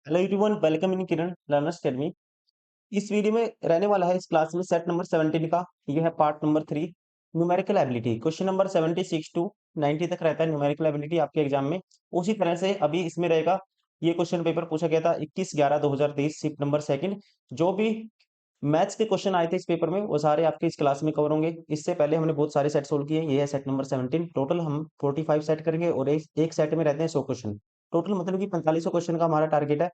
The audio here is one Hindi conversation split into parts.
Hello everyone, welcome in Kiran learners academy. इस वीडियो में रहने वाला है इस क्लास में सेट नंबर 17 का। यह है part number 3, numerical ability. Question number 76 to 90 तक रहता है न्यूमेरिकल एबिलिटी आपके एग्जाम में। उसी तरह से अभी इसमें रहेगा। ये क्वेश्चन पेपर पूछा गया था 21/11/2023 शिफ्ट नंबर सेकंड। जो भी मैथ्स के क्वेश्चन आए थे इस पेपर में वो सारे आपके इस क्लास में कवर होंगे। इससे पहले हमने बहुत सारे सेट सोल्व किए। ये है सेट नंबर 17। टोटल हम 45 सेट करेंगे और एक सेट में रहते हैं 100 क्वेश्चन। टोटल मतलब कि 4500 क्वेश्चन का हमारा टारगेट है।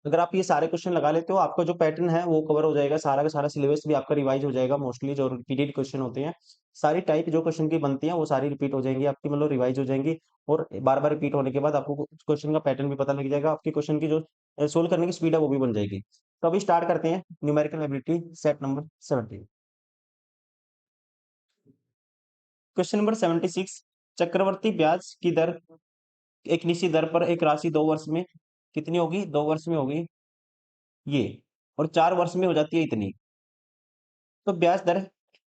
अगर आप ये सारे क्वेश्चन लगा लेते हो आपका जो पैटर्न है वो कवर हो जाएगा। सारा का सारा सिलेबस भी आपका रिवाइज हो जाएगा। मोस्टली जो रिपीटेड क्वेश्चन होते हैं, सारी टाइप जो क्वेश्चन की बनती हैं वो सारी रिपीट हो जाएंगी आपकी, मतलब रिवाइज हो जाएंगी। और बार बार रिपीट होने के बाद आपको क्वेश्चन का पैटर्न भी पता लग जाएगा। आपकी क्वेश्चन की जो सोल्व करने की स्पीड है वो भी बन जाएगी। तो अभी स्टार्ट करते हैं numerical ability set number 17। Question number 76। चक्रवर्ती ब्याज की दर एक निश्चित दर पर एक राशि 2 वर्ष में कितनी होगी? 2 वर्ष में होगी ये, और 4 वर्ष में हो जाती है इतनी। तो ब्याज दर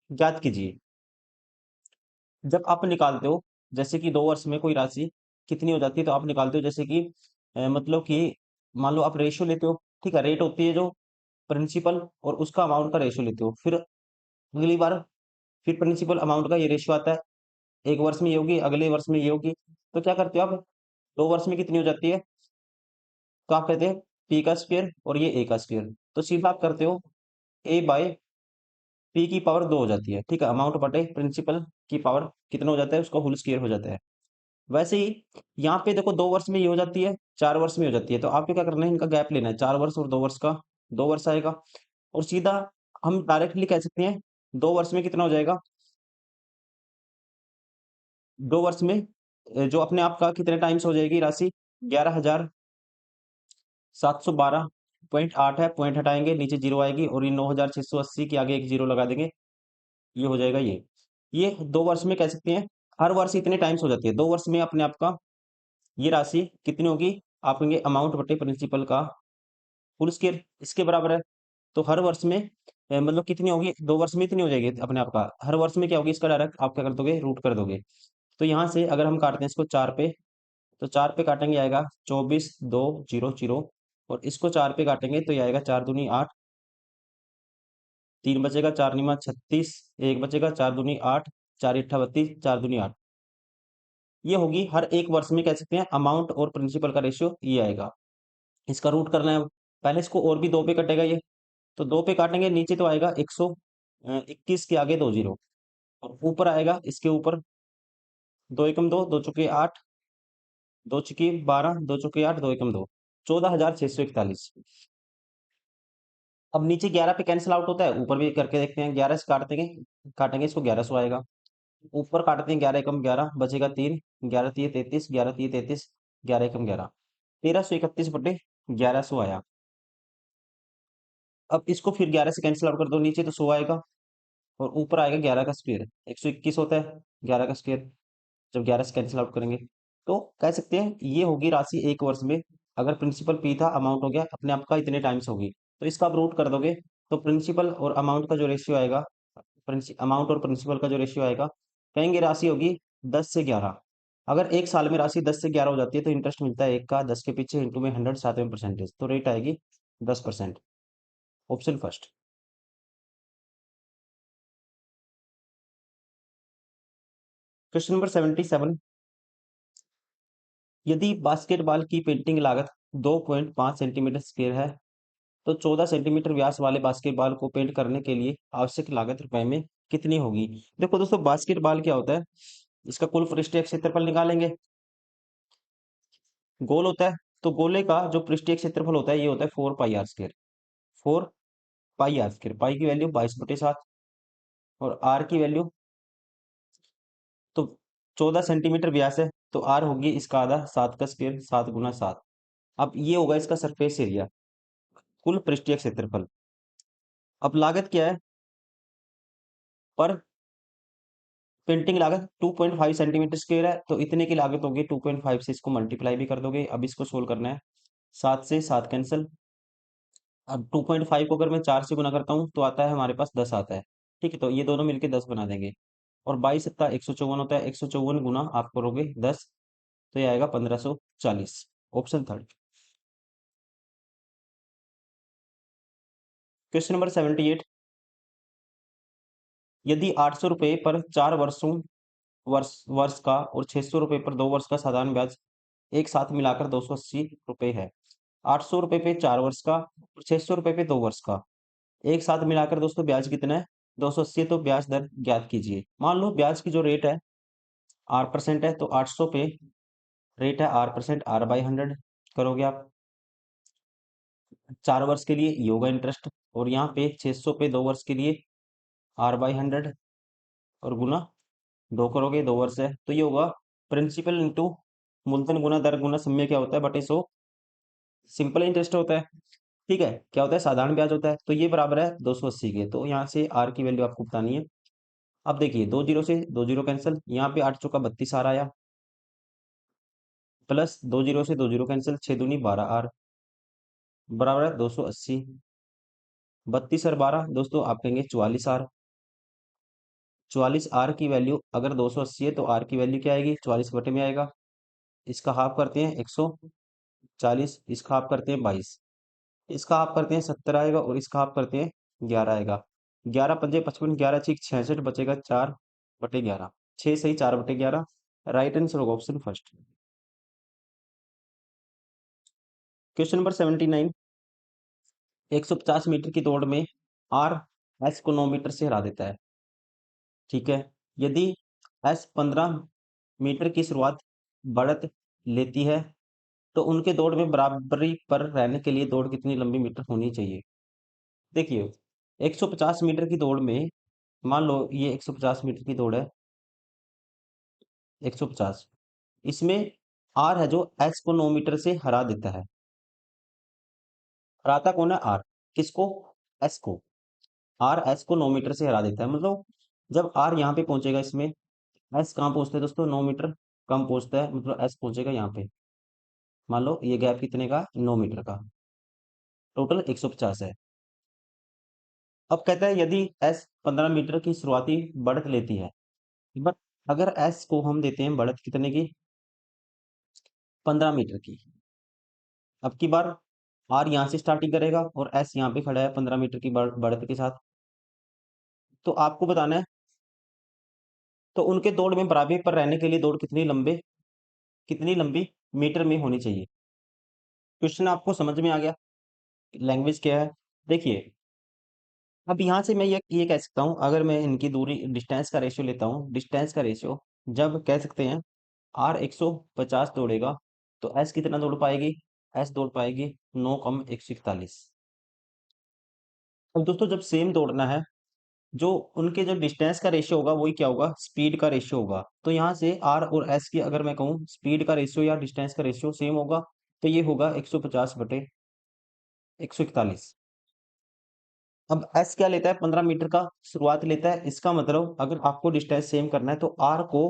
ज्ञात कीजिए। जब आप निकालते हो, जैसे कि 2 वर्ष में कोई राशि कितनी हो जाती है, तो आप निकालते हो जैसे कि मतलब कि मान लो आप रेशियो लेते हो। ठीक है, रेट होती है जो प्रिंसिपल और उसका अमाउंट का रेशियो लेते हो। फिर अगली बार फिर प्रिंसिपल अमाउंट का ये रेशियो आता है। एक वर्ष में ये होगी, अगले वर्ष में ये होगी। तो क्या करते हो आप? 2 वर्ष में कितनी हो जाती है? तो आप कहते हैं पी का स्क्वायर और ये ए का स्क्वायर। तो सीधा आप करते हो ए बाय पी की पावर 2 हो जाती है। ठीक है, अमाउंट बटे प्रिंसिपल की पावर कितना हो जाता है, उसका होल स्क्वायर हो जाता है। वैसे ही यहाँ पे देखो 2 वर्ष में ये हो जाती है, 4 वर्ष में हो जाती है। तो आपको क्या करना है, इनका गैप लेना है। 4 वर्ष और 2 वर्ष का, 2 वर्ष आएगा। और सीधा हम डायरेक्टली कह सकते हैं 2 वर्ष में कितना हो जाएगा। 2 वर्ष में जो अपने आप का कितने टाइम्स हो जाएगी राशि? 11,712.8 है। पॉइंट हटाएंगे, नीचे जीरो आएगी और ये 9,680 के आगे एक जीरो लगा देंगे। ये हो जाएगा ये 2 वर्ष में कह सकते हैं। हर वर्ष इतने टाइम्स हो जाती है। 2 वर्ष में अपने आप का ये राशि कितनी होगी? आप कहेंगे अमाउंट बटे प्रिंसिपल का होल स्क्वायर, इसके बराबर है। तो हर वर्ष में मतलब कितनी होगी? 2 वर्ष में इतनी हो जाएगी अपने आप का। हर वर्ष में क्या होगी? इसका डायरेक्ट आप क्या कर दोगे? रूट कर दोगे। तो यहाँ से अगर हम काटते हैं इसको 4 पे, तो 4 पे काटेंगे आएगा 24,200। और इसको 4 पे काटेंगे तो ये आएगा 4 दूनी 8, 3 बचेगा, 4 निमा 36, 1 बचेगा, 4 दूनी 8, 4 अट्ठा 32, 4 दूनी 8। ये होगी हर एक वर्ष में कह सकते हैं अमाउंट और प्रिंसिपल का रेशियो ये आएगा। इसका रूट करना है। पहले इसको और भी 2 पे कटेगा ये, तो 2 पे काटेंगे, नीचे तो आएगा 121 के आगे 2 जीरो, और ऊपर आएगा इसके ऊपर 2 एकम 2, 2 चौके 8, 2 चौके 12, 2 चौके 8, 2 एकम 2, 14,641। अब नीचे 11 पे कैंसिल आउट होता है, ऊपर भी करके देखते हैं। 11 से काटेंगे इसको 1100 आएगा। ऊपर काटते हैं 11 एकम 11, बचेगा 3, 11 तिये 33, 11 तिये 33, 11 एकम 11, 1331 बटे 1100 आया। अब इसको फिर 11 से कैंसिल आउट कर दो, नीचे तो 100 आएगा और ऊपर आएगा 11 का स्क्वायर। 121 होता है 11 का स्क्वायर, जब 11 से कैंसिल आउट करेंगे। तो कह सकते हैं ये होगी राशि एक वर्ष में। अगर प्रिंसिपल पी था, अमाउंट हो गया अपने आप का इतने टाइम्स होगी। तो इसका आप रूट कर दोगे तो प्रिंसिपल और अमाउंट का जो रेशियो आएगा, अमाउंट और प्रिंसिपल का जो रेशियो आएगा, कहेंगे राशि होगी 10 से 11। अगर एक साल में राशि 10 से 11 हो जाती है तो इंटरेस्ट मिलता है 1 का 10 के पीछे इंटू में 100 7वें परसेंटेज, तो रेट आएगी 10%। Option first. Question number 77। यदि बास्केटबॉल की पेंटिंग लागत 2.5 सेंटीमीटर स्क्वायर है, तो 14 सेंटीमीटर व्यास वाले बास्केटबॉल को पेंट करने के लिए आवश्यक लागत रुपए में कितनी होगी? देखो दोस्तों, बास्केटबॉल क्या होता है, इसका कुल पृष्ठीय क्षेत्रफल निकालेंगे। गोल होता है, तो गोले का जो पृष्ठीय क्षेत्रफल होता है ये होता है 4 pi r square. 4 pi r square, pi की वैल्यू 22/7 और आर की वैल्यू, तो 14 सेंटीमीटर व्यास है तो आर होगी इसका आधा, 7 का स्क्वायर, 7 गुना 7। अब ये होगा इसका सरफेस एरिया, कुल पृष्ठीय क्षेत्रफल। अब लागत क्या है? पर पेंटिंग लागत 2.5 सेंटीमीटर स्क्वायर है, तो इतने की लागत होगी 2.5 से। इसको मल्टीप्लाई भी कर दोगे। अब इसको सोल्व करना है। 7 से 7 कैंसिल। अब 2.5 को अगर मैं 4 से गुना करता हूँ तो आता है हमारे पास 10 आता है। ठीक है, तो ये दोनों मिलके 10 बना देंगे। और 22 सत्ता 154 होता है, 154 गुना आप करोगे 10, तो ये आएगा 1540। Option third. क्वेश्चन नंबर 78, यदि 800 रुपये पर 4 वर्षों वर्ष वर्ष का और 600 रुपये पर 2 वर्ष का साधारण ब्याज एक साथ मिलाकर 280 रुपये है। 800 रुपये पे 4 वर्ष का और 600 रुपये पे 2 वर्ष का एक साथ मिलाकर दोस्तों ब्याज कितना है? 280। तो ब्याज दर ज्ञात कीजिए। मान लो ब्याज की जो रेट है आर परसेंट है, तो 800 पे रेट है आर परसेंट, आर बाई 100 करोगे आप 4 वर्ष के लिए, ये होगा इंटरेस्ट। और यहाँ पे 600 पे 2 वर्ष के लिए आर बाई 100 और गुना 2 करोगे, 2 वर्ष है तो ये होगा प्रिंसिपल इंटू मूलधन गुना दर गुना समय क्या होता है बटे 100, सिंपल इंटरेस्ट होता है। ठीक है, क्या होता है? साधारण ब्याज होता है। तो ये बराबर है 280 के। तो यहाँ से आर की वैल्यू आपको बतानी है। अब देखिए, 2 जीरो से 2 जीरो कैंसिल, यहाँ पे 8 चौका 32 आर आया, प्लस 2 जीरो से 2 जीरो कैंसिल, 6 दूनी 12 आर बराबर है 280। 32 और 12 दोस्तों आप कहेंगे 44 आर। 44 आर की वैल्यू अगर 280 है तो आर की वैल्यू क्या आएगी? 44 बटे में आएगा। इसका हाफ करते हैं 140, इसका हाफ करते हैं 22, इसका हाफ करते हैं 70 आएगा और इसका हाफ करते हैं 11 आएगा। 11 पंजे 55, 11 छीक 66 बचेगा 4/11। 6 सही 4/11। राइट आंसर होगा option first. Question number 79, 150 metre की दौड़ में आर एस को 9 मीटर से हरा देता है। ठीक है, यदि एस 15 मीटर की शुरुआत बढ़त लेती है तो उनके दौड़ में बराबरी पर रहने के लिए दौड़ कितनी लंबी मीटर होनी चाहिए? देखिए, 150 मीटर की दौड़ में मान लो ये 150 मीटर की दौड़ है, 150, इसमें आर है जो एस को 9 मीटर से हरा देता है। हराता कौन है? आर। किसको? एस को। आर एस को 9 मीटर से हरा देता है, मतलब जब आर यहाँ पे पहुंचेगा, इसमें एस कहाँ पहुंचता है दोस्तों? 9 मीटर कम पहुंचता है, मतलब एस पहुंचेगा यहाँ पे। मान लो ये गैप कितने का? 9 मीटर का। टोटल 150 है। अब कहता है यदि एस 15 मीटर की शुरुआती बढ़त लेती है, बट अगर एस को हम देते हैं बढ़त कितने की? 15 मीटर की। अब की बार आर यहाँ से स्टार्टिंग करेगा और एस यहाँ पे खड़ा है 15 मीटर की बढ़त के साथ। तो आपको बताना है तो उनके दौड़ में बराबरी पर रहने के लिए दौड़ कितनी लंबी मीटर में होनी चाहिए? क्वेश्चन आपको समझ में आ गया? लैंग्वेज क्या है? देखिए, अब यहाँ से मैं ये कह सकता हूँ, अगर मैं इनकी दूरी डिस्टेंस का रेशियो लेता हूँ, डिस्टेंस का रेशियो जब कह सकते हैं आर 150 दौड़ेगा तो एस कितना दौड़ पाएगी? एस दौड़ पाएगी 9 कम 141। अब दोस्तों जब सेम दौड़ना है, जो उनके जो डिस्टेंस का रेशियो होगा वही क्या होगा? स्पीड का रेशियो होगा। तो यहाँ से आर और एस की अगर मैं कहूँ स्पीड का रेशियो या डिस्टेंस का रेशियो सेम होगा, तो ये होगा 150 बटे 141। अब एस क्या लेता है? 15 मीटर का शुरुआत लेता है। इसका मतलब अगर आपको डिस्टेंस सेम करना है तो आर को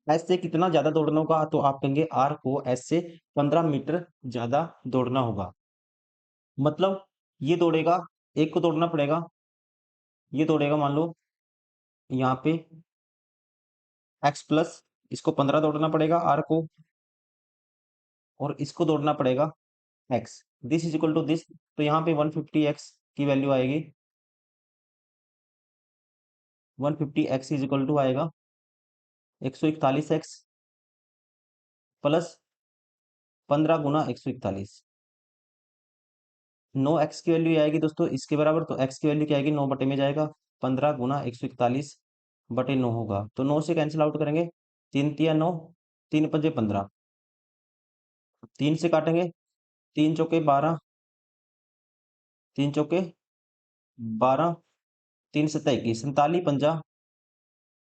एस से कितना ज्यादा दौड़ना होगा? तो आप कहेंगे आर को एस से 15 मीटर ज्यादा दौड़ना होगा। मतलब ये दौड़ेगा, एक को दौड़ना पड़ेगा, ये दौड़ेगा मान लो यहाँ पे एक्स प्लस, इसको 15 दौड़ना पड़ेगा आर को, और इसको दौड़ना पड़ेगा x. This is equal to this, तो यहाँ पे 150 एक्स की वैल्यू आएगी। 150 एक्स इज इक्वल टू आएगा 141 एक्स प्लस 15 गुना 141। 9 एक्स की वैल्यू आएगी दोस्तों इसके बराबर, तो एक्स की वैल्यू क्या आएगी? 9 बटे में जाएगा, 15 गुना 141 बटे 9 होगा, तो 9 से कैंसिल आउट करेंगे, 3 तिया 9, 3 पंजे 15, 3 से काटेंगे, 3 चौके 12, 3 चौके 12, 3 सत्ता 21, 47 पंजा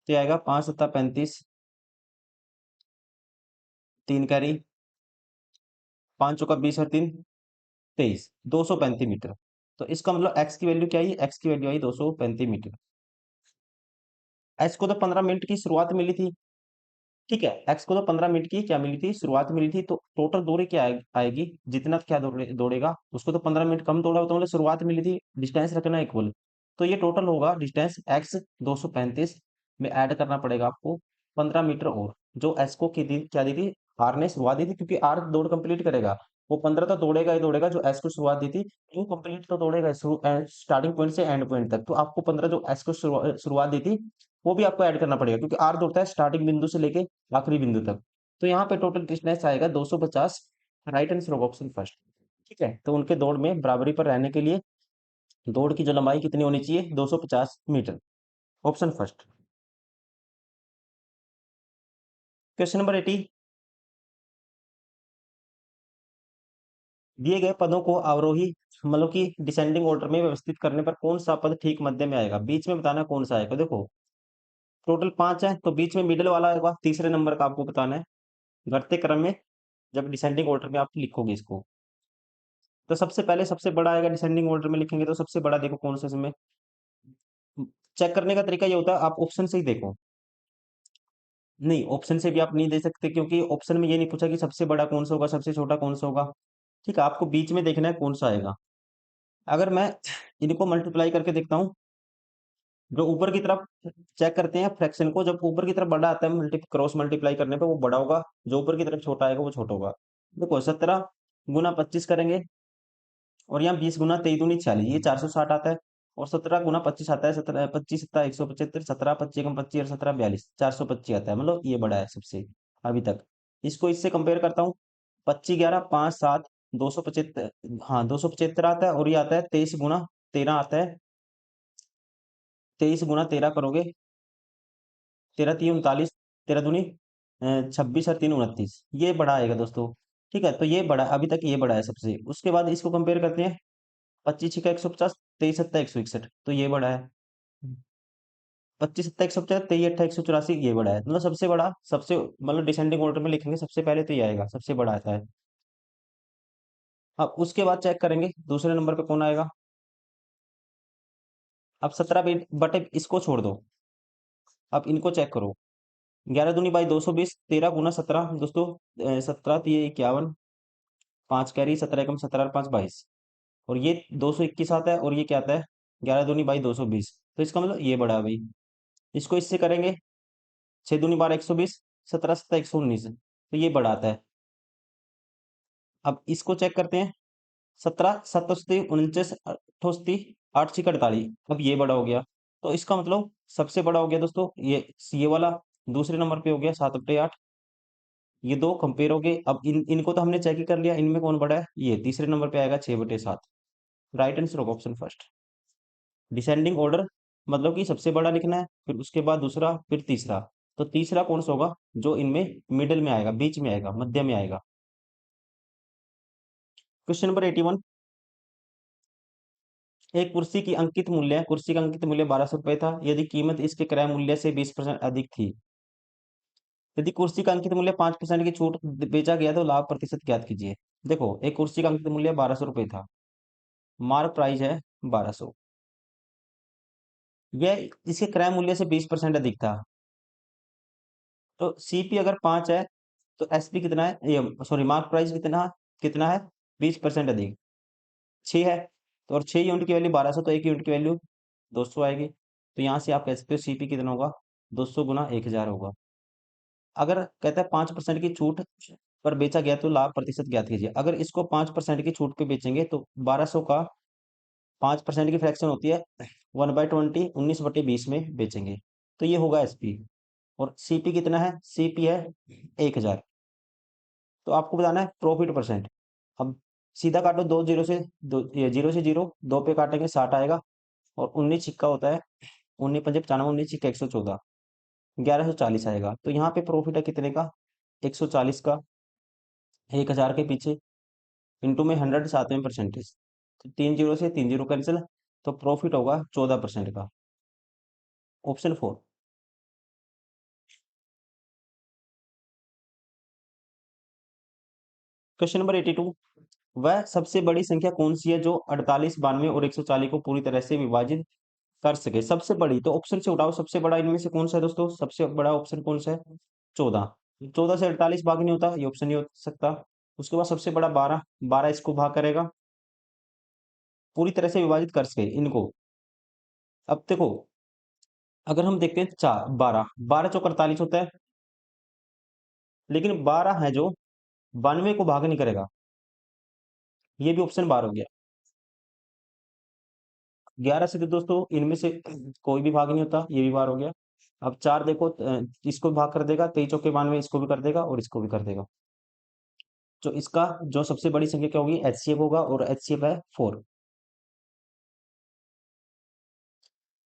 तो आएगा 5 सत्ता 35, 3 कैरी, 5 चौका 20 और 3 23, 235 मीटर। तो इसका मतलब एक्स की वैल्यू क्या आई? एक्स की वैल्यू आई 235 मीटर। एक्स को तो 15 मिनट की शुरुआत मिली थी। ठीक है, एक्स को तो 15 मिनट की क्या मिली थी? शुरुआत मिली थी। तो टोटल दूरी क्या आएगी? जितना क्या दौड़ेगा, उसको तो 15 मिनट कम दौड़ा, तो मतलब शुरुआत मिली थी, डिस्टेंस रखना इक्वल। तो ये टोटल होगा डिस्टेंस एक्स 235 में ऐड करना पड़ेगा आपको 15 मीटर और, जो एस को क्या दी थी? आर ने शुरुआत दी थी, क्योंकि आर दौड़ कंप्लीट करेगा, वो 15 तो दौड़ेगा ही दौड़ेगा जो एस को शुरुआत दी थी, वो कंप्लीट तो दौड़ेगा स्टार्टिंग पॉइंट से एंड पॉइंट तक। तो आपको 15 जो एस को शुरुआत दी थी वो भी आपको ऐड करना पड़ेगा, क्योंकि आर दौड़ता है स्टार्टिंग बिंदु से लेके आखिरी बिंदु तक। तो यहाँ पे टोटल डिस्टेंस आएगा 250। राइट आंसर होगा ऑप्शन फर्स्ट। ठीक है, तो उनके दौड़ में बराबरी पर रहने के लिए दौड़ की जो लंबाई कितनी होनी चाहिए, 250 metre. Option first. Question number 80। दिए गए पदों को अवरोही मतलब कि डिसेंडिंग ऑर्डर में व्यवस्थित करने पर कौन सा पद ठीक मध्य में आएगा, बीच में बताना कौन सा आएगा। देखो टोटल 5 है, तो बीच में मिडिल वाला आएगा, तीसरे नंबर का आपको बताना है घटते क्रम में, जब डिसेंडिंग ऑर्डर में आप लिखोगे इसको। तो सबसे पहले सबसे बड़ा आएगा, डिसेंडिंग ऑर्डर में लिखेंगे तो सबसे बड़ा देखो कौन सा इसमें। चेक करने का तरीका ये होता है, आप ऑप्शन से ही देखो। नहीं, ऑप्शन से भी आप नहीं दे सकते, क्योंकि ऑप्शन में ये नहीं पूछा कि सबसे बड़ा कौन सा होगा, सबसे छोटा कौन सा होगा। ठीक है, आपको बीच में देखना है कौन सा आएगा। अगर मैं इनको मल्टीप्लाई करके देखता हूँ, जो ऊपर की तरफ चेक करते हैं फ्रैक्शन को, जब ऊपर की तरफ बड़ा आता है क्रॉस मल्टीप्लाई करने पे वो बड़ा होगा, जो ऊपर की तरफ छोटा आएगा वो छोटा होगा। देखो 17 × 25 करेंगे, और यहाँ 20 × 23 × 40, ये 460 आता है। और 17 × 25 आता है, 17 25 सत्ता 175, 17 25 × 25 और 17 42, 425 आता है, मतलब ये बड़ा है सबसे अभी तक। इसको इससे कंपेयर करता हूँ, 25 11 5 7 275, हाँ 275 आता है, और ये आता है 23 × 13 आता है। 23 × 13 करोगे, 13 3 39, 13 दूनी 26 और 3 29, ये बड़ा आएगा दोस्तों। ठीक है, तो ये बड़ा, अभी तक ये बड़ा है सबसे। उसके बाद इसको कंपेयर करते हैं, 25 6 150, 23 7 161, तो ये बड़ा है। 25 7 150, 23 8 184, ये बड़ा है। मतलब सबसे बड़ा, सबसे मतलब डिसेंडिंग ऑर्डर में लिखेंगे सबसे पहले तो ये आएगा, सबसे बड़ा आता है। अब उसके बाद चेक करेंगे दूसरे नंबर पे कौन आएगा। अब 17 बटे इसको छोड़ दो, अब इनको चेक करो। 11 दूनी 22 13 × 17 दोस्तों, 17 3 51, 5 कैरी, 17 × 17 और 5 22, और ये 221 आता है, और ये क्या आता है 11 दूनी 22 तो इसका मतलब ये बड़ा है भाई। इसको इससे करेंगे, 6 दूनी 12 120, 17 7 119, तो ये बड़ा आता है। अब इसको चेक करते हैं, 17 7 × 39 8 6 48, अब ये बड़ा हो गया। तो इसका मतलब सबसे बड़ा हो गया दोस्तों ये वाला, दूसरे नंबर पे हो गया 7/8। ये दो कंपेयर हो गए। अब इनको तो हमने चेक ही कर लिया, इनमें कौन बड़ा है, ये तीसरे नंबर पे आएगा 6/7। राइट आंसर होगा ऑप्शन फर्स्ट। डिसेंडिंग ऑर्डर मतलब कि सबसे बड़ा लिखना है, फिर उसके बाद दूसरा, फिर तीसरा। तो तीसरा कौन सा होगा, जो इनमें मिडिल में आएगा, बीच में आएगा, मध्य में आएगा। Question number 81। एक कुर्सी का अंकित मूल्य 1200 रुपए था, यदि कीमत इसके क्रय मूल्य से 20% अधिक थी। यदि कुर्सी का अंकित मूल्य 5% की छूट बेचा गया तो लाभ प्रतिशत ज्ञात कीजिए। देखो एक कुर्सी का अंकित मूल्य 1200 रुपए था, मार्क प्राइस है 1200, यह इसके क्रय मूल्य से 20% अधिक था। तो सीपी अगर 5 है, तो एसपी कितना है, ये सॉरी मार्क प्राइस कितना कितना है, 20% अधिक 6 है। तो और 6 यूनिट की वैल्यू 1200, तो 1 यूनिट की वैल्यू 200 आएगी। तो यहाँ से आप कह सकते हो सीपी कितना होगा, 200 × 1000 होगा। अगर कहता है 5% की छूट पर बेचा गया तो लाभ प्रतिशत ज्ञात कीजिए। अगर इसको 5% की छूट पे बेचेंगे तो 1200 का 5% की फ्रैक्शन होती है 1/20, 19/20 में बेचेंगे, तो ये होगा एसपी। और सीपी कितना है, सीपी है 1000। तो आपको बताना है प्रॉफिट परसेंट। अब सीधा काटो, दो जीरो से दो, ये जीरो से जीरो, दो पे काटेंगे 60 आएगा, और 19 छिक्का होता है, 19 × 5 = 95, 19 छिक्का 114, 1140 आएगा। तो यहाँ पे प्रॉफिट है कितने का, 140 का, 1000 के पीछे, इंटू में 100 साथ में परसेंटेज, तो 3 जीरो से 3 जीरो कैंसिल, तो प्रॉफिट होगा 14% का। ऑप्शन 4। Question number 82। वह सबसे बड़ी संख्या कौन सी है जो 48 92 और 140 को पूरी तरह से विभाजित कर सके। सबसे बड़ी, तो ऑप्शन से उठाओ सबसे बड़ा इनमें से कौन सा है दोस्तों, सबसे बड़ा ऑप्शन कौन सा है, 14। 14 से 48 भाग नहीं होता, ये ऑप्शन नहीं हो सकता। उसके बाद सबसे बड़ा 12, 12 इसको भाग करेगा, पूरी तरह से विभाजित कर सके इनको। अब देखो अगर हम देखते हैं 4 12 12 चौक 48 होता है, लेकिन 12 है जो 92 को भाग नहीं करेगा। ये भी ऑप्शन बार हो गया। 11 से तो दोस्तों इनमें से कोई भी भाग नहीं होता, ये भी बार हो गया। अब 4 देखो, इसको भी भाग कर देगा, 23 चौके 92, इसको भी कर देगा और इसको भी कर देगा। तो इसका जो सबसे बड़ी संख्या क्या होगी, एचसीएफ होगा, और एचसीएफ है 4।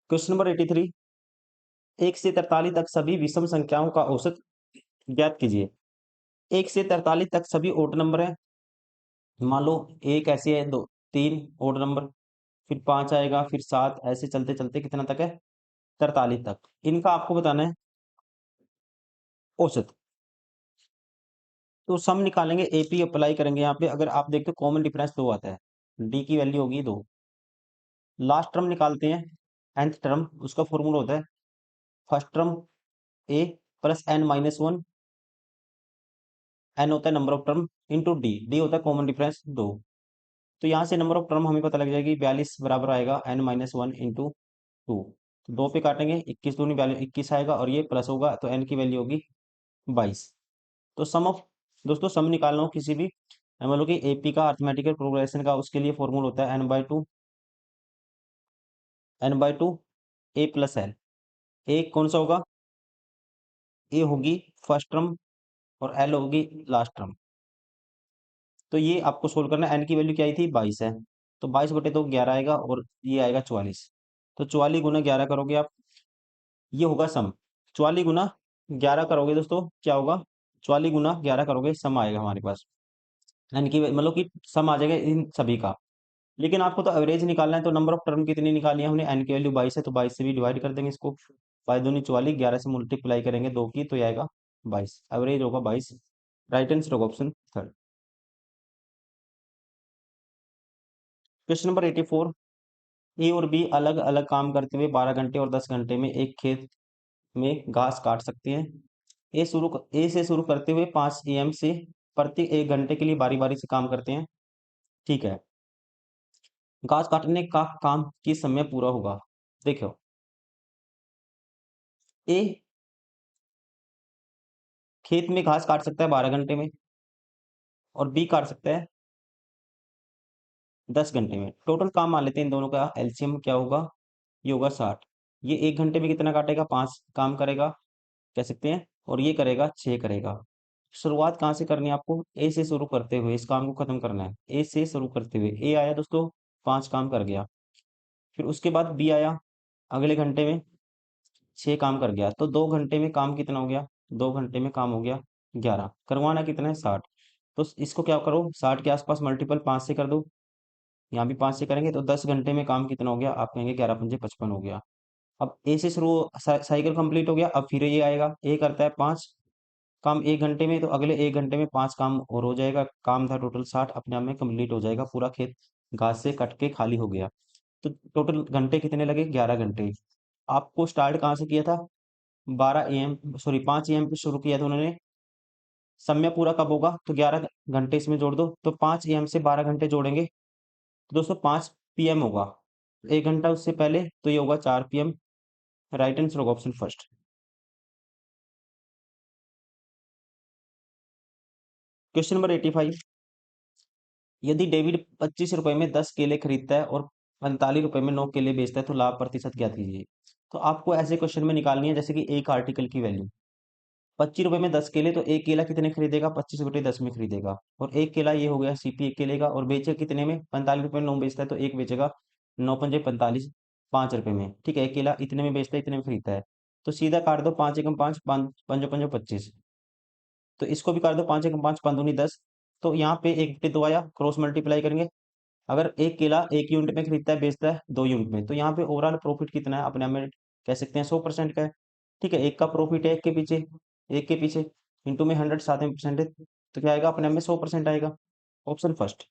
क्वेश्चन नंबर 83, 1 से 43 तक सभी विषम संख्याओं का औसत ज्ञात कीजिए। 1 से 43 तक सभी ओड नंबर है। मान लो एक ऐसे है, दो तीन ओड नंबर, फिर 5 आएगा, फिर 7, ऐसे चलते चलते कितना तक है, 43 तक। इनका आपको बताना है औसत। तो सम निकालेंगे, एपी अप्लाई करेंगे यहाँ पे। अगर आप देखते हो कॉमन डिफरेंस 2 आता है, डी की वैल्यू होगी 2। लास्ट टर्म निकालते हैं, nth टर्म, उसका फॉर्मूला होता है first term a plus n minus one, n होता है number of term, into d, d होता है कॉमन डिफरेंस 2। तो यहाँ से नंबर ऑफ टर्म हमें पता लग जाएगी, 42 बराबर आएगा n minus one into two. तो 2 पे काटेंगे, 21 दूनी 42, 21 आएगा, और ये प्लस होगा तो एन की वैल्यू होगी 22। तो सम ऑफ, दोस्तों सम निकालना हो किसी भी, मान लो कि एपी का अर्थमेटिकल प्रोग्रेशन का, उसके लिए फॉर्मूला होता है n by two a plus l. A कौन सा होगा, ए होगी फर्स्ट टर्म और एल होगी लास्ट टर्म। तो ये आपको सोल्व करना है। एन की वैल्यू क्या आई थी, 22 है, तो 22 बटे 2 11 आएगा, और ये आएगा 44। तो 44 गुना 11 करोगे आप, ये होगा सम। 44 गुना 11 करोगे दोस्तों, क्या होगा, 44 गुना 11 करोगे, सम आएगा हमारे पास। एन की मतलब कि सम आ जाएगा इन सभी का। लेकिन आपको तो एवरेज निकालना है, तो नंबर ऑफ टर्म कितनी निकाली है हमने, एन की वैल्यू 22 है, तो 22 से भी डिवाइड कर देंगे इसको। 22 दूनी 44, 11 से मल्टीप्लाई करेंगे 2 की, तो ये आएगा 22, एवरेज होगा 22। राइट आंसर होगा ऑप्शन थर्ड। क्वेश्चन नंबर 84, ए और बी अलग अलग काम करते हुए 12 घंटे और 10 घंटे में एक खेत में घास काट सकते हैं। ए से शुरू करते हुए 5 एम से प्रति 1 घंटे के लिए बारी बारी से काम करते हैं। ठीक है, घास काटने का काम किस समय पूरा होगा। देखो, ए खेत में घास काट सकता है 12 घंटे में, और बी काट सकता है 10 घंटे में। टोटल काम मान लेते हैं इन दोनों का, एलसीएम क्या होगा, ये होगा 60। ये 1 घंटे में कितना काटेगा, 5 काम करेगा, कह सकते हैं, और ये करेगा 6 करेगा। शुरुआत कहाँ से करनी है आपको, ए से शुरू करते हुए इस काम को खत्म करना है। ए से शुरू करते हुए ए आया दोस्तों, 5 काम कर गया। फिर उसके बाद बी आया, अगले घंटे में 6 काम कर गया, तो 2 घंटे में काम कितना हो गया, 2 घंटे में काम हो गया 11। करवाना कितना है, 60। तो इसको क्या करो, 60 के आसपास मल्टीपल 5 से कर दो, यहाँ भी 5 से करेंगे, तो 10 घंटे में काम कितना हो गया, आप कहेंगे 11 पंजे 55 हो गया। अब ए से शुरू, साइकिल कंप्लीट हो गया। अब फिर ये आएगा, ए करता है 5 काम 1 घंटे में, तो अगले 1 घंटे में 5 काम और हो जाएगा। काम था टोटल 60, अपने आप में कंप्लीट हो जाएगा, पूरा खेत घास से कट के खाली हो गया। तो टोटल घंटे कितने लगे, 11 घंटे। आपको स्टार्ट कहाँ से किया था, 12 AM, सॉरी 5 AM पे शुरू किया था उन्होंने। समय पूरा कब होगा, तो 11 घंटे इसमें जोड़ दो, तो 5 AM से 12 घंटे जोड़ेंगे, तो दोस्तों 5 PM होगा। 1 घंटा उससे पहले, तो ये होगा 4 PM। राइट आंसर होगा ऑप्शन फर्स्ट। क्वेश्चन नंबर 85, यदि डेविड 25 रुपए में 10 केले खरीदता है और 45 रुपए में 9 केले बेचता है, तो लाभ प्रतिशत ज्ञात कीजिए। तो आपको ऐसे क्वेश्चन में निकालनी है, जैसे कि एक आर्टिकल की वैल्यू 25 रुपए में 10 केले, तो एक केला कितने खरीदेगा, 25 बटे 10 में खरीदेगा, और एक केला ये हो गया सीपी एक केले का, और बेचे कितने में, 45 रुपए में 9 बेचता है, तो एक बेचेगा 9 पंजे 45, 5 रुपए में। ठीक है, एक केला इतने में बेचता है, इतने में खरीदता है, तो सीधा काट दो, 5 एकम 5, 5 पंजो पंजो 25। तो इसको भी कर दो, 5 एकम 5, 5 दूनी 10। तो यहाँ पे 1/2 आया, क्रॉस मल्टीप्लाई करेंगे। अगर एक केला 1 यूनिट में खरीदता है, बेचता है 2 यूनिट में, तो यहाँ पे ओवरऑल प्रॉफिट कितना है, अपने आप में कह सकते हैं 100% का है। ठीक है, एक का प्रॉफिट है, एक के पीछे इंटू में 100, साथ में परसेंटेज, तो क्या आएगा, अपने आप में 100% आएगा, ऑप्शन फर्स्ट।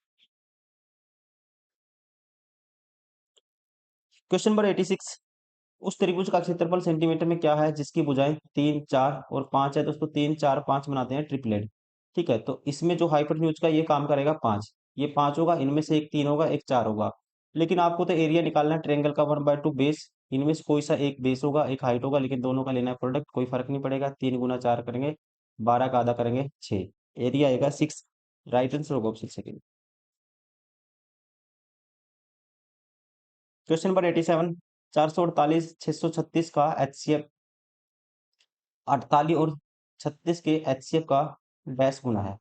क्वेश्चन नंबर 86, उस त्रिभुज का क्षेत्रफल सेंटीमीटर में क्या है जिसकी भुजाएं 3, 4 और 5 है। दोस्तों 3, 4, 5 बनाते हैं ट्रिपलेट। ठीक है, तो इसमें जो हाइपोटेन्यूज का ये काम करेगा 5, ये 5 होगा, इनमें से एक 3 होगा, एक 4 होगा। लेकिन आपको तो एरिया निकालना है ट्रायंगल का, 1/2 बेस, इनमें से कोई सा एक बेस होगा, एक हाइट होगा, लेकिन दोनों का लेना है प्रोडक्ट, कोई फर्क नहीं पड़ेगा। 3 गुना 4 करेंगे 12 का आधा करेंगे 6, एरिया आएगा 6। राइट आंसर होगा ऑप्शन सेकंड। क्वेश्चन नंबर 87, 448 636 का एचसीएफ 48 और 36 के एचसीएफ का डैश गुना है।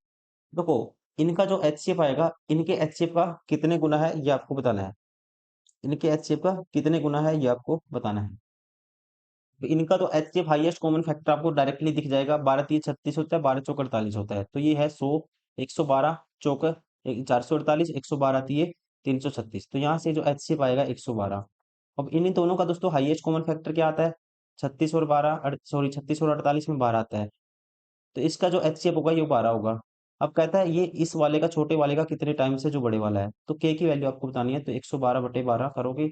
देखो, इनका जो एचसीएफ आएगा, इनके एचसीएफ का कितने गुना है ये आपको बताना है। इनके एचसीएफ का कितने गुना है ये आपको बताना है। तो इनका तो एचसीएफ हाईएस्ट कॉमन फैक्टर आपको डायरेक्टली दिख जाएगा, 12 3 36 होता है, 12 चौक 48 होता है। तो ये है 100, 112 चौक 448, 112 तिये 336। तो यहाँ से जो एचसीएफ आएगा 112। अब इन दोनों का दोस्तों हाईएस्ट कॉमन फैक्टर क्या आता है? 36 और 12, सॉरी 36 और 48 में 12 आता है। तो इसका जो एचसीएफ होगा ये 12 होगा। अब कहता है ये इस वाले का, छोटे वाले का कितने टाइम से जो बड़े वाला है, तो के की वैल्यू आपको बतानी है। तो 112/12 करोगे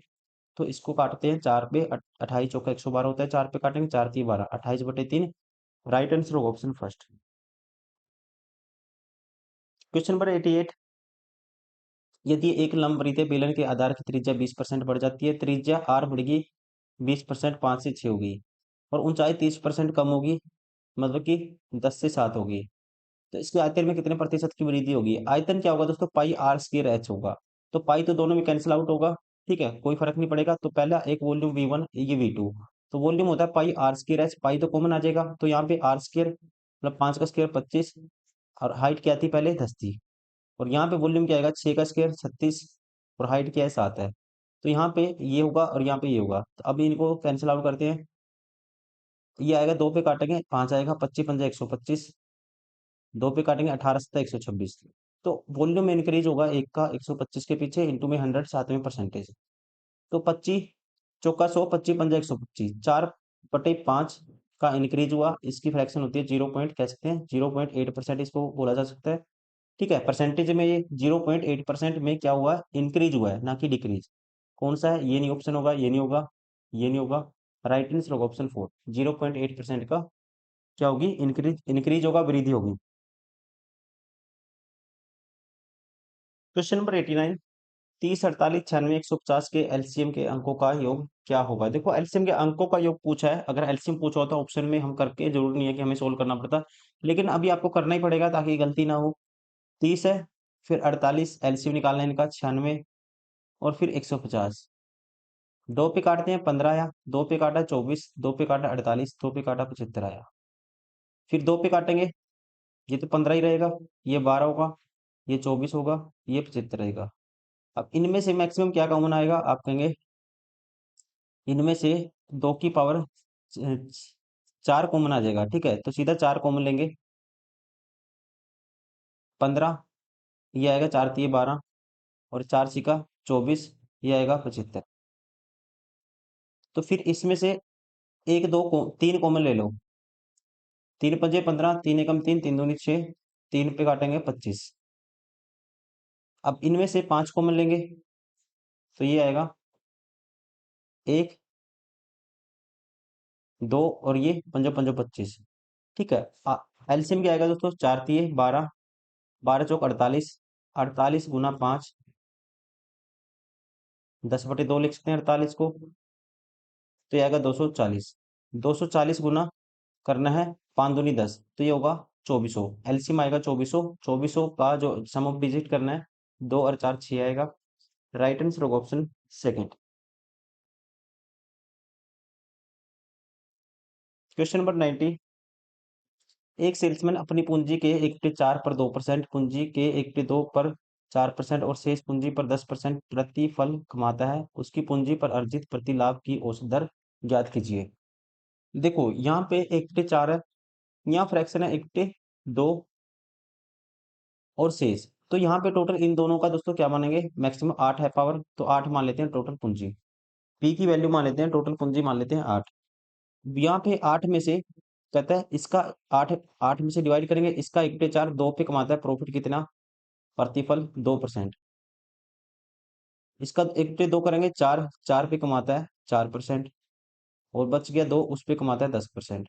तो इसको काटते हैं 4 पे, 28 चौका 112 होता है, 4 पे काटेंगे 4 3 12, 28/3। राइट आंसर होगा ऑप्शन फर्स्ट। क्वेश्चन नंबर 88, यदि एक लंबवृत्त बेलन के आधार की त्रिज्या 20% बढ़ जाती है, त्रिज्या आर बढ़ेगी 20%, 5 से 6 होगी, और ऊंचाई 30% कम होगी, मतलब कि 10 से 7 होगी, तो इसके आयतन में कितने प्रतिशत की वृद्धि होगी? आयतन क्या होगा दोस्तों? पाई आर स्क्वायर एच होगा। तो पाई तो दोनों में कैंसिल आउट होगा, ठीक है, कोई फर्क नहीं पड़ेगा। तो पहला एक वॉल्यूम V1, ये V2, तो वॉल्यूम होता है पाई आर स्क्वायर एच, पाई तो कॉमन आ जाएगा, तो यहाँ पे आर स्क्वायर मतलब 5 का स्क्वायर 25, और हाइट क्या थी पहले 10 थी, और यहाँ पे वॉल्यूम क्या आएगा 6 का स्क्वायर 36, और हाइट क्या है 7 है। तो यहाँ पे ये होगा और यहाँ पे ये होगा, तो अब इनको कैंसिल आउट करते हैं। ये आएगा 2 पे काटेंगे 5 आएगा, 25 पंजा 125, 2 पे काटेंगे 18 सत्ता 126। तो वॉल्यूम इंक्रीज होगा एक का 125 के पीछे, इंटू में 100 साथ में परसेंटेज। तो 25 चौका 100, 25 पंजा 125, 4/5 का इंक्रीज हुआ। इसकी फ्रैक्शन होती है 0 पॉइंट, कह सकते हैं 0.8% इसको बोला जा सकता है, ठीक है। परसेंटेज में ये 0.8% में क्या हुआ है? इंक्रीज हुआ है, ना कि डिक्रीज। कौन सा है? ये नहीं ऑप्शन होगा, ये नहीं होगा, ये नहीं होगा। राइट आंसर होगा ऑप्शन 4, 0.8% का क्या होगी? इंक्रीज, इंक्रीज होगा, वृद्धि होगी। क्वेश्चन नंबर 89, 30 48 96 150 के एलसीएम के अंकों का योग क्या होगा? देखो, एलसीएम के अंकों का योग पूछा है, अगर एलसीएम पूछा होता ऑप्शन में हम करके, जरूरी नहीं है कि हमें सोल्व करना पड़ता, लेकिन अभी आपको करना ही पड़ेगा ताकि गलती ना हो। 30 है, फिर 48 एलसीएम निकालना है इनका 96, और फिर 150। 2 पे काटते हैं 15 आया, 2 पे काटा 24, 2 पे काटा 48, 2 पे काटा 75 आया। फिर 2 पे काटेंगे, ये तो 15 ही रहेगा, ये 12 होगा, ये 24 होगा, ये 75 रहेगा। अब इनमें से मैक्सिमम क्या कॉमन आएगा? आप कहेंगे इनमें से 2 की पावर 4 कॉमन आ जाएगा, ठीक है, तो सीधा 4 कॉमन लेंगे। 15, ये आएगा 4 तिये 12, और 4 छिका 24, ये आएगा 75। तो फिर इसमें से एक दो को 3 कॉमन ले लो। 3 पंजे 15, 3 एकम 3, 3 दूनी 6, 3 पे काटेंगे 25। अब इनमें से 5 कॉमन लेंगे, तो ये आएगा 1 2, और ये पंजो पंजो 25, ठीक है। एलसीएम क्या आएगा दोस्तों? 4 तिये 12, 12 चौक 48, 48 गुना 5, 10/2 लिख सकते हैं 48 को, तो ये आएगा 240। 240 गुना करना है 5 दूनी 10, तो ये होगा 2400। एलसीएम आएगा 2400, 2400 का जो सम ऑफ डिजिट करना है, 2 और 4 6 आएगा। राइट आंसर होगा ऑप्शन सेकंड। क्वेश्चन नंबर 90, एक सेल्समैन अपनी पूंजी के 1/4 पर 2%, पूंजी के 1/2 पर 4% और शेष पूंजी पर 10% प्रतिफल कमाता है, उसकी पूंजी पर अर्जित प्रति लाभ की औसत दर ज्ञात कीजिए। देखो, यहाँ पे 1/4 है, यहाँ फ्रैक्शन है 1/2 और शेष, तो यहाँ पे टोटल इन दोनों का दोस्तों क्या मानेंगे? मैक्सिमम 8 है पावर, तो 8 मान लेते हैं टोटल पूंजी, पी की वैल्यू मान लेते हैं, टोटल पूंजी मान लेते हैं 8। यहाँ पे 8 में से कहता है इसका 8, 8 में से डिवाइड करेंगे, इसका 1/4 2 पे कमाता है प्रॉफिट कितना? प्रतिफल 2%। इसका 1/2 करेंगे 4, 4 पे कमाता है 4%, और बच गया 2, उस पे कमाता है 10%।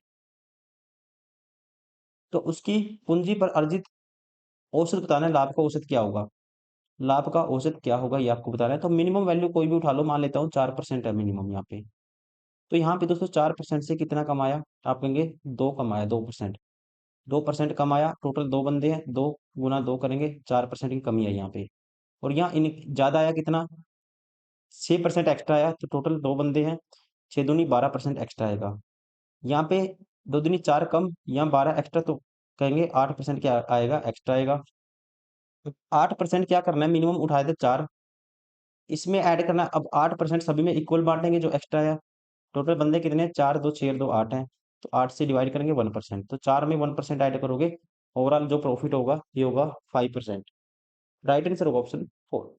तो उसकी पूंजी पर अर्जित औसत बताना है, लाभ का औसत क्या होगा? लाभ का औसत क्या होगा ये आपको बताना है। तो मिनिमम वैल्यू कोई भी उठा लो, मान लेता हूँ 4% है मिनिमम यहाँ पे। तो यहाँ पे दोस्तों 4% से कितना कमाया? आप कहेंगे 2 कमाया, 2%। 2% कम आया, टोटल 2 बंदे हैं, 2 गुना 2 करेंगे, 4% की कमी आई यहाँ पे। और यहाँ इन ज़्यादा आया कितना, 6% एक्स्ट्रा आया, तो टोटल 2 बंदे हैं, 6 दूनी 12% एक्स्ट्रा आएगा। यहाँ पे 2 दूनी 4 कम, यहाँ 12 एक्स्ट्रा, तो कहेंगे 8% क्या आएगा, एक्स्ट्रा आएगा। 8% क्या करना है, मिनिमम उठाए थे 4, इसमें ऐड करना है। अब 8% सभी में इक्वल बांटेंगे जो एक्स्ट्रा आया। टोटल बंदे कितने हैं, 4 2 6 2 8 हैं, तो 8 से डिवाइड करेंगे 1%, तो 4 में 1% ऐड करोगे, ओवरऑल जो प्रॉफिट होगा ये होगा 5%। राइट आंसर होगा ऑप्शन 4।